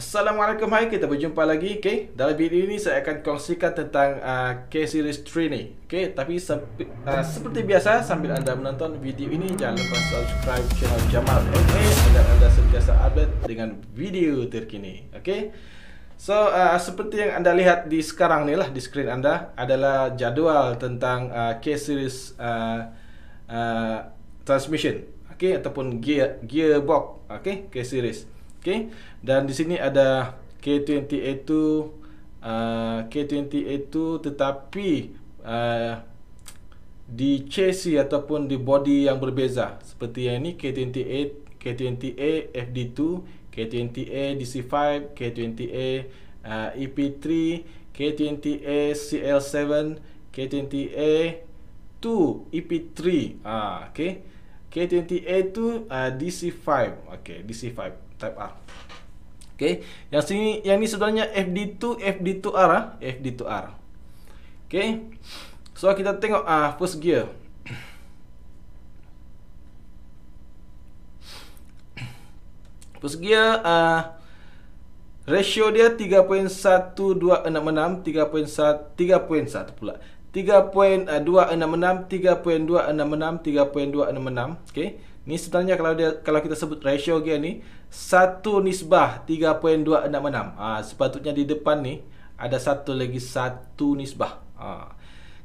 Assalamualaikum, hai, kita berjumpa lagi. Okay, dalam video ini saya akan kongsikan tentang K-Series 3 ni. Okay, tapi seperti biasa, sambil anda menonton video ini, jangan lupa subscribe channel Jamal MA agar anda sentiasa update dengan video terkini. Okay, so seperti yang anda lihat di sekarang ni lah, di screen anda adalah jadual tentang K-Series transmission, okay, ataupun gearbox, okay, K-Series. Okay, dan di sini ada K20A2, K20A2 tetapi di chassis ataupun di body yang berbeza. Seperti yang ini K20A, K20A FD2, K20A DC5, K20A EP3, K20A CL7, K20A 2 EP3. Okay, K20A 2 DC5. Okay, DC5 Type R. Okay, yang ni sebenarnya FD2R, FD2R. Okay, so kita tengok first gear. First gear ratio dia 3.1266, 3.1 pula. 3.266, 3.266, 3.266. Okay, ni sebenarnya kalau kita sebut ratio gear ni 1:3.266. Sepatutnya di depan ni ada satu lagi 1 nisbah.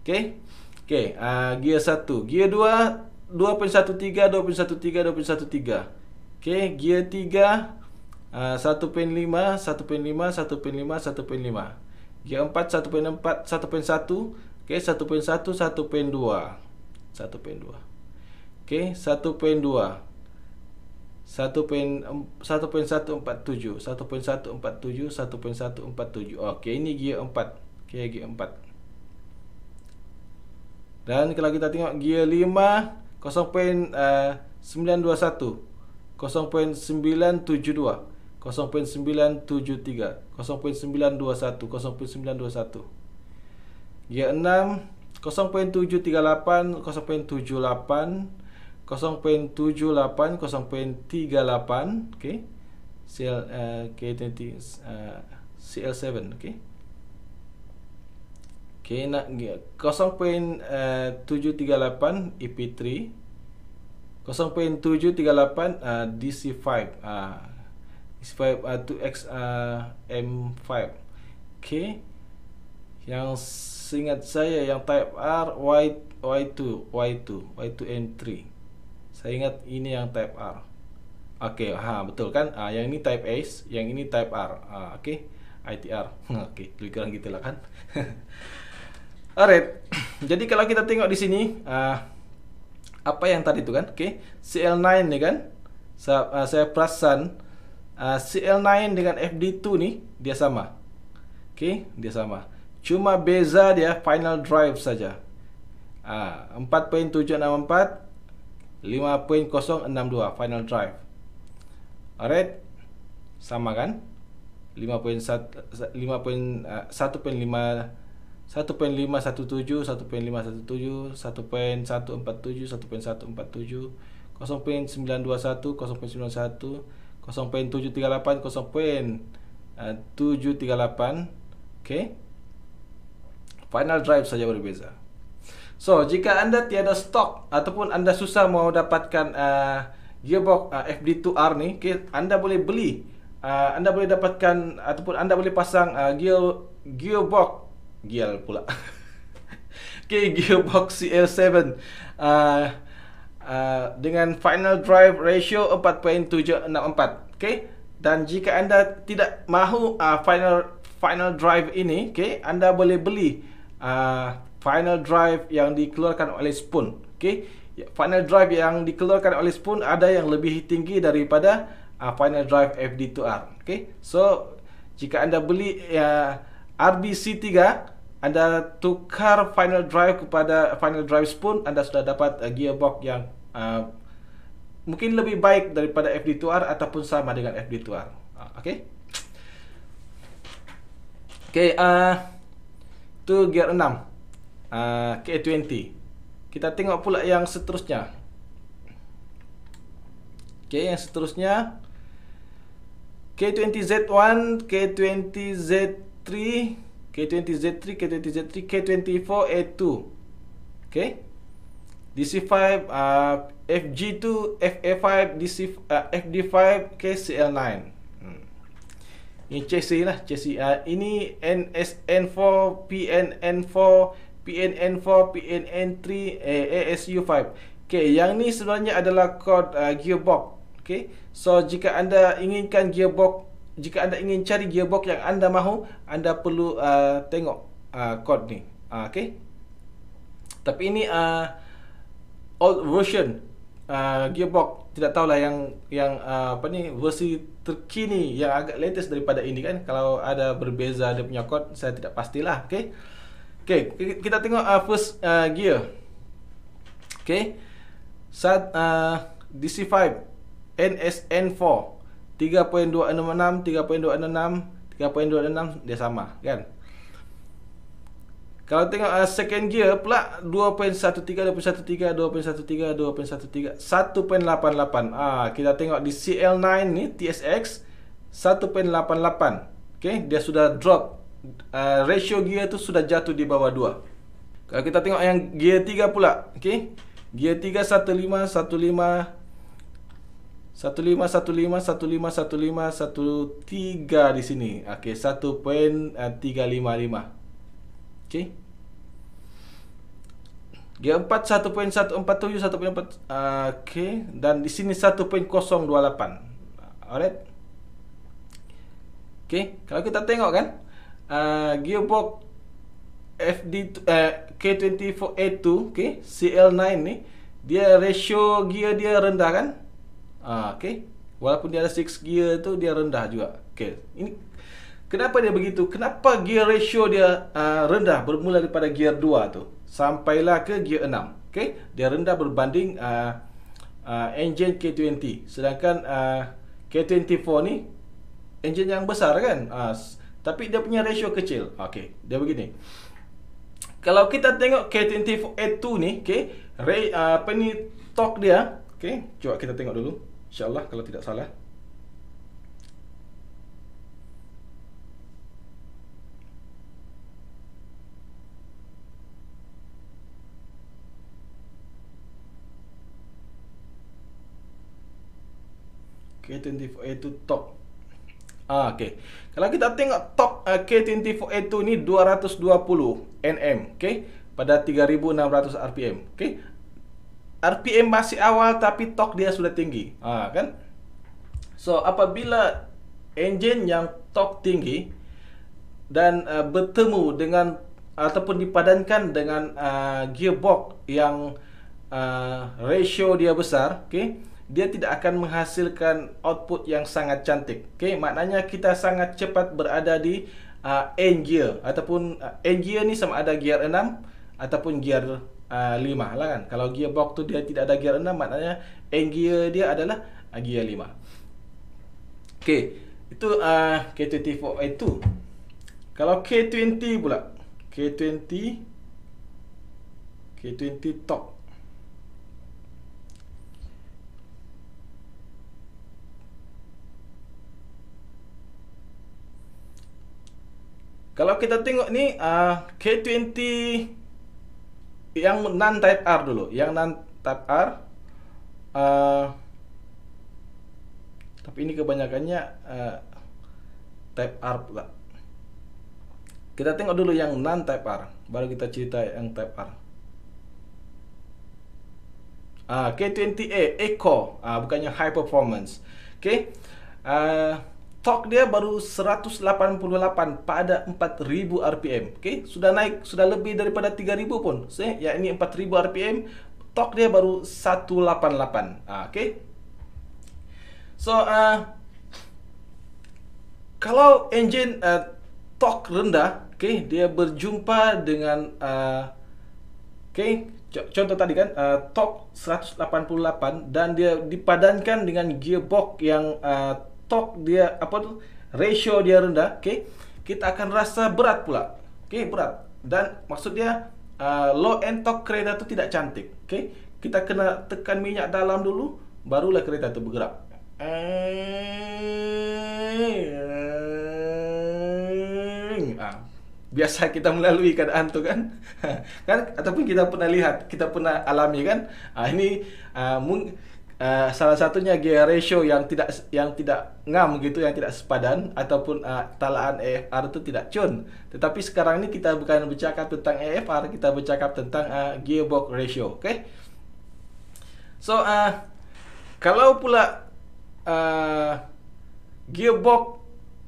Okay, gear 1, gear 2 2.13, 2.13, 2.13. Okay, gear 3 1.5, 1.5, 1.5, 1.5. Gear 4 1.4, 1.1. Okay, 1.1, 1.2, 1.2. Okay, 1.2, 1.147, 1.147, 1.147. Okey, ini gear 4. Okey, gear 4. Dan kalau kita tengok gear 5 0.921, 0.972, 0.973, 0.921, 0.921. Gear 6 0.738, 0.78, 0.78, 0.38. Okay, K20 CL7. Okay, nak 0.738 EP3, 0.738 DC5, DC5 2X M5. Okay, yang seingat saya yang Type R Y2N3. Saya ingat ini yang Type R. Okey, betul kan? Yang ini Type S, yang ini Type R. Okey, ITR. Okey, lebih kurang gitulah kan. Alright. Jadi kalau kita tengok di sini apa yang tadi tu kan? Okey, CL9 ni kan? Saya perasan CL9 dengan FD2 ni dia sama. Okey, dia sama. Cuma beza dia final drive saja. 4.764, 5.062 final drive. Alright, sama kan? 1.517, 1.517, 1.147, 1.147, 0.921, 0.921, 0.738, 0.738. Okay, final drive saja berbeza. So, jika anda tiada stok ataupun anda susah mau dapatkan gearbox FD2R ni, okay, anda boleh beli, anda boleh dapatkan ataupun anda boleh pasang gearbox pula. Okay, gearbox CL7 dengan final drive ratio 4.764. Okay, dan jika anda tidak mahu final drive ini, okay, anda boleh beli final drive yang dikeluarkan oleh Spoon. Okay, final drive yang dikeluarkan oleh Spoon ada yang lebih tinggi daripada final drive FD2R. Okay, so jika anda beli RBC3, anda tukar final drive kepada final drive Spoon, anda sudah dapat gearbox yang mungkin lebih baik daripada FD2R ataupun sama dengan FD2R. Okay. Okay, itu gear 6 K20. Kita tengok pula yang seterusnya. Okay, yang seterusnya K20Z1, K20Z3, K20Z3, K20Z3, K24A2. Okay. DC5, FG2, FA5, FD5, KCL9. Ini chassis lah, chassis. Ini NSN4, PNN4, PNN4, PNN3, ASU5. Okay, yang ni sebenarnya adalah kod gearbox. Okay, so jika anda inginkan gearbox, jika anda ingin cari gearbox yang anda mahu, anda perlu tengok kod ni. Okay. Tapi ini old version gearbox, tidak tahulah yang apa ni, versi terkini yang agak latest daripada ini kan. Kalau ada berbeza dia punya kod, saya tidak pastilah. Okay. Okay, kita tengok first gear. Okay. DC5 NSN4 3.266, 3.266, 3.266 dia sama kan. Kalau tengok second gear pula 2.13, 2.13, 2.13, 2.13, 1.88. Kita tengok di CL9 ni TSX 1.88. Okay, dia sudah drop, ratio gear tu sudah jatuh di bawah 2. Kalau kita tengok yang gear 3 pula, okay, gear 3 15, 15, 15, 15, 15, 15, 13 di sini. Okay, 1.355. Okay. Gear 4 1.147, 1.4. Okay, dan di sini 1.028. Alright. Okay, kalau kita tengok kan, gearbox K24A2, okay, CL9 ni, dia ratio gear dia rendah kan. Okay, walaupun dia ada 6 gear tu, dia rendah juga. Okay, ini kenapa dia begitu? Kenapa gear ratio dia rendah bermula daripada gear 2 tu sampailah ke gear 6? Okay, dia rendah berbanding engine K20. Sedangkan K24 ni engine yang besar kan, tapi dia punya ratio kecil. Okay, dia begini. Kalau kita tengok K24A2 ni, okay, apa ni, torque dia, okay, coba kita tengok dulu, InsyaAllah kalau tidak salah. K24A2 torque. Okay. Kalau kita tengok torque K24A2 ni 220 Nm, okay, pada 3600 RPM. Okay, RPM masih awal tapi torque dia sudah tinggi, kan? So apabila engine yang torque tinggi dan bertemu dengan ataupun dipadankan dengan gearbox yang ratio dia besar, okay, dia tidak akan menghasilkan output yang sangat cantik. Okay, maknanya kita sangat cepat berada di end gear, ataupun end gear ni sama ada gear 6 ataupun gear 5 lah kan. Kalau gearbox tu dia tidak ada gear 6, maknanya end gear dia adalah gear 5. Okay, itu K24A2. Kalau K20 pula, K20 torque. Kalau kita tengok ni K20 yang non type R dulu, yang non type R, tapi ini kebanyakannya type R pula. Kita tengok dulu yang non type R, baru kita cerita yang type R. K20A Eco, bukannya high performance. Okay, torque dia baru 188 pada 4000 RPM. Okay, sudah naik, sudah lebih daripada 3000 pun. Ya, ini 4000 RPM, torque dia baru 188. Okay. So kalau engine torque rendah, okay, dia berjumpa dengan okay, contoh tadi kan, torque 188 dan dia dipadankan dengan gearbox yang torque dia apa tu, ratio dia rendah, okay, kita akan rasa berat pula, okay, berat. Dan maksud dia low end torque kereta tu tidak cantik, okay. Kita kena tekan minyak dalam dulu, barulah kereta tu bergerak. Biasa kita melalui keadaan tu kan. Kan ataupun kita pernah lihat, kita pernah alami kan. Ini salah satunya gear ratio yang tidak ngam gitu, yang tidak sepadan, ataupun talaan AFR itu tidak cun. Tetapi sekarang ini kita bukan bercakap tentang AFR, kita bercakap tentang gearbox ratio. Okay. So kalau pula gearbox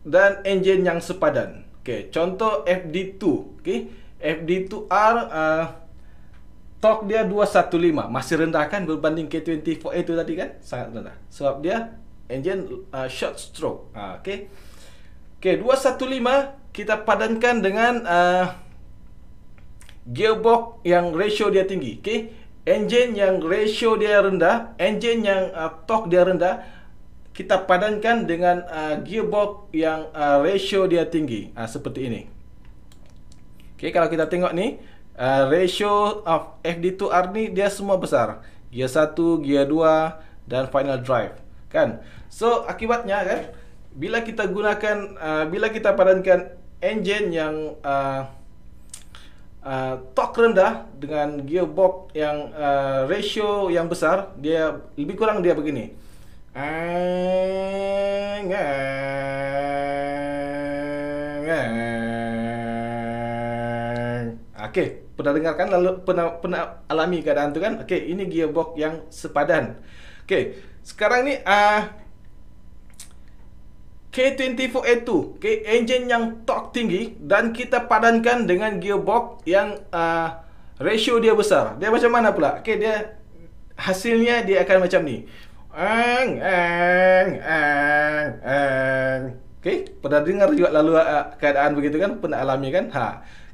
dan engine yang sepadan. Okay, contoh FD2. Okay, FD2R torque dia 215, masih rendah kan berbanding K24A itu tadi kan, sangat rendah. Sebab dia engine short stroke. Okay. Okay, 215 kita padankan dengan gearbox yang ratio dia tinggi. Okay, engine yang ratio dia rendah, engine yang torque dia rendah, kita padankan dengan gearbox yang ratio dia tinggi, seperti ini. Okay, kalau kita tengok ni, ratio of FD2R ni dia semua besar. Gear 1, gear 2 dan final drive, kan? So akibatnya kan, bila kita gunakan bila kita padankan engine yang torque rendah dengan gearbox yang ratio yang besar, dia lebih kurang dia begini. Okey, pernah dengar kan, lalu pernah alami keadaan tu kan? Okey, ini gearbox yang sepadan. Okey, sekarang ni K24A2, okay, engine yang torque tinggi, dan kita padankan dengan gearbox yang ratio dia besar. Dia macam mana pula? Okey, dia hasilnya dia akan macam ni. Okay, pernah dengar juga lalu keadaan begitu kan? Pernah alami kan?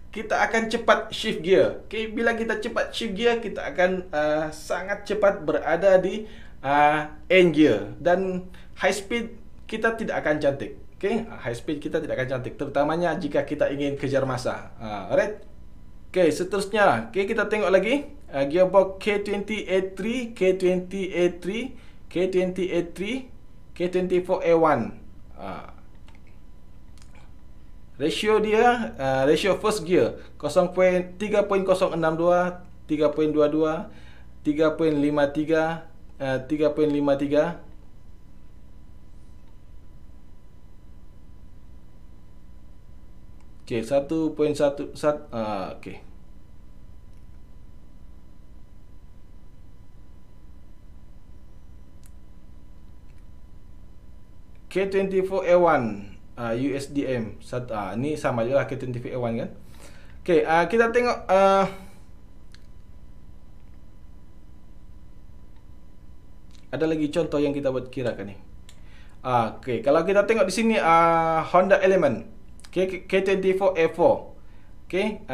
Kita akan cepat shift gear. Okay, bila kita cepat shift gear, kita akan sangat cepat berada di end gear, dan high speed kita tidak akan cantik. Okay, high speed kita tidak akan cantik, terutamanya jika kita ingin kejar masa. Alright. Okay, seterusnya, okay, kita tengok lagi gearbox K20A3, K20A3, K20A3, K24A1. Ratio dia, ratio first gear 3.062, 3.22, 3.53, 3.53. Okay, 1.1, okay. K24A1 USDM ni sama je lah K24A1 kan. Okay, kita tengok ada lagi contoh yang kita buat kirakan ni. Okay, kalau kita tengok di sini Honda Element K24A4. Okay,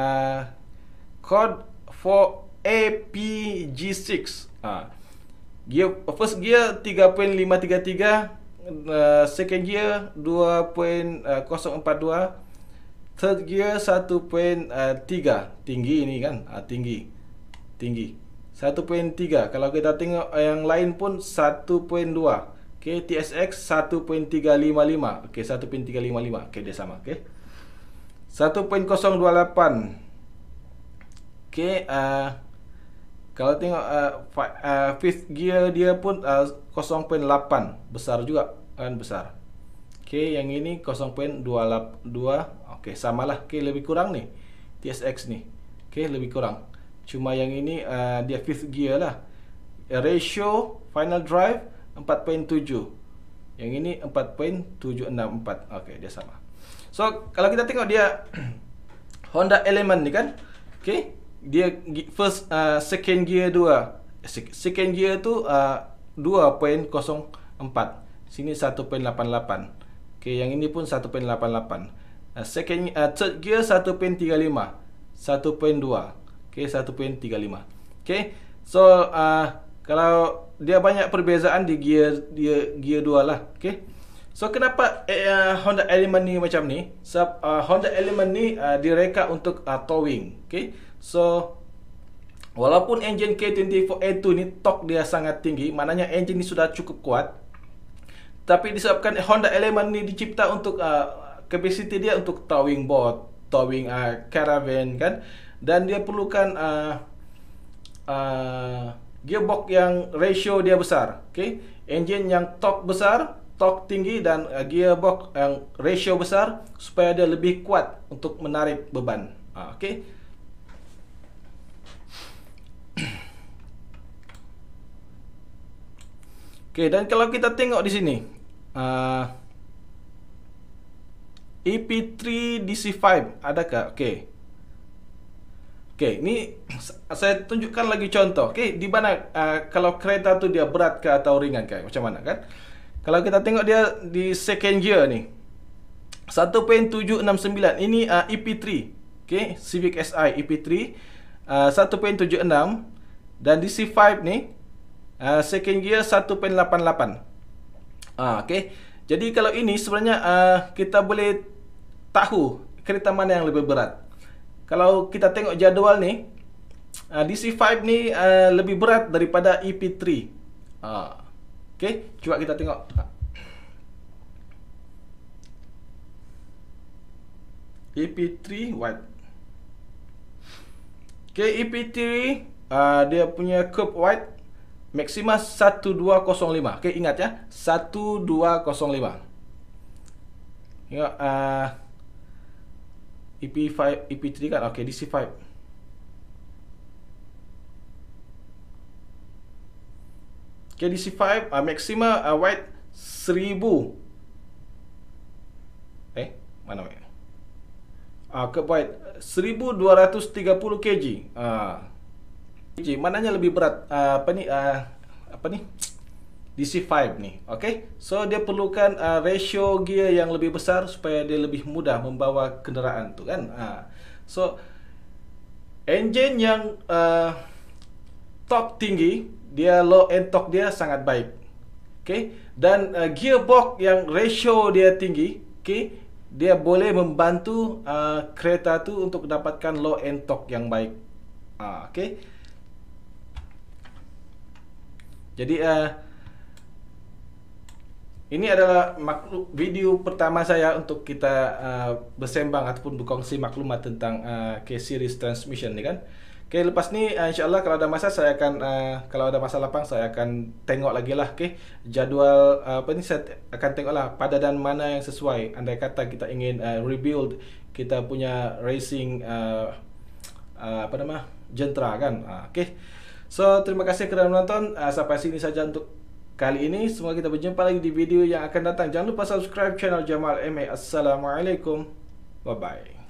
code for APG6. Gear, first gear 3.533, second gear 2.042, third gear 1.3. Tinggi ini kan, tinggi 1.3. Kalau kita tengok yang lain pun 1.2. Okay, TSX 1.355. Okay, 1.355. Okay, dia sama. Okay, 1.028. Okay, kalau tengok fifth gear dia pun 0.8. Besar juga kan, besar. Okay, yang ini 0.282. Okay, samalah. Okay, lebih kurang ni TSX ni. Okay, lebih kurang. Cuma yang ini dia fifth gear lah. Ratio final drive 4.7. Yang ini 4.764. Okay, dia sama. So kalau kita tengok dia Honda Element ni kan, okay, dia first second gear 2. Second gear tu 2.04. Sini 1.88. Okay, yang ini pun 1.88. Second third gear 1.35. 1.2. Okay, 1.35. Okay, so kalau dia banyak perbezaan di gear 2 lah. Okay, so kenapa Honda Element ni macam ni? Sebab Honda Element ni direka untuk towing. Okay, so walaupun engine K24A2 ni torque dia sangat tinggi, maknanya engine ni sudah cukup kuat, Tapi disebabkan Honda Element ni dicipta untuk capacity dia untuk towing boat, towing caravan kan, dan dia perlukan gearbox yang ratio dia besar, okey, engine yang torque besar, torque tinggi, dan gearbox yang ratio besar supaya dia lebih kuat untuk menarik beban. Okey. Okey, dan kalau kita tengok di sini EP3 DC5 adakah? Okey. Okey, ni saya tunjukkan lagi contoh. Okey, di mana kalau kereta tu dia berat ke atau ringan ke, macam mana kan? Kalau kita tengok dia di second gear ni 1.769, ini EP3. Okey, Civic Si EP3 1.76, dan DC5 ni second gear 1.88. Okey. Jadi kalau ini sebenarnya kita boleh tahu kereta mana yang lebih berat. Kalau kita tengok jadual ni, DC5 ni lebih berat daripada EP3. Okey, cuba kita tengok. EP3 white. Okey, EP3 dia punya curb white maksima 1205. Okey, ingat ya, 1205. Tengok EP5, EP3 kan. Okey, DC5. Okey, DC5 maksima white 1000. Mana white? Curb white 1230 kg. Mananya lebih berat? Apa ni? DC5 ni. Okey. So dia perlukan ratio gear yang lebih besar supaya dia lebih mudah membawa kenderaan tu kan. So engine yang torque tinggi, dia low end torque dia sangat baik. Okey. Dan gearbox yang ratio dia tinggi, okey, dia boleh membantu kereta tu untuk mendapatkan low end torque yang baik. Okey. Jadi ini adalah video pertama saya untuk kita bersembang ataupun berkongsi maklumat tentang K-series transmission ni kan. Okey, lepas ni insya-Allah kalau ada masa saya akan kalau ada masa lapang saya akan tengok lagi lah, okey, jadual saya akan tengoklah padanan mana yang sesuai. Andai kata kita ingin rebuild kita punya racing Gentra kan. Okey. So terima kasih kerana menonton. Sampai sini saja untuk kali ini. Semoga kita berjumpa lagi di video yang akan datang. Jangan lupa subscribe channel Jamal MA. Assalamualaikum. Bye bye.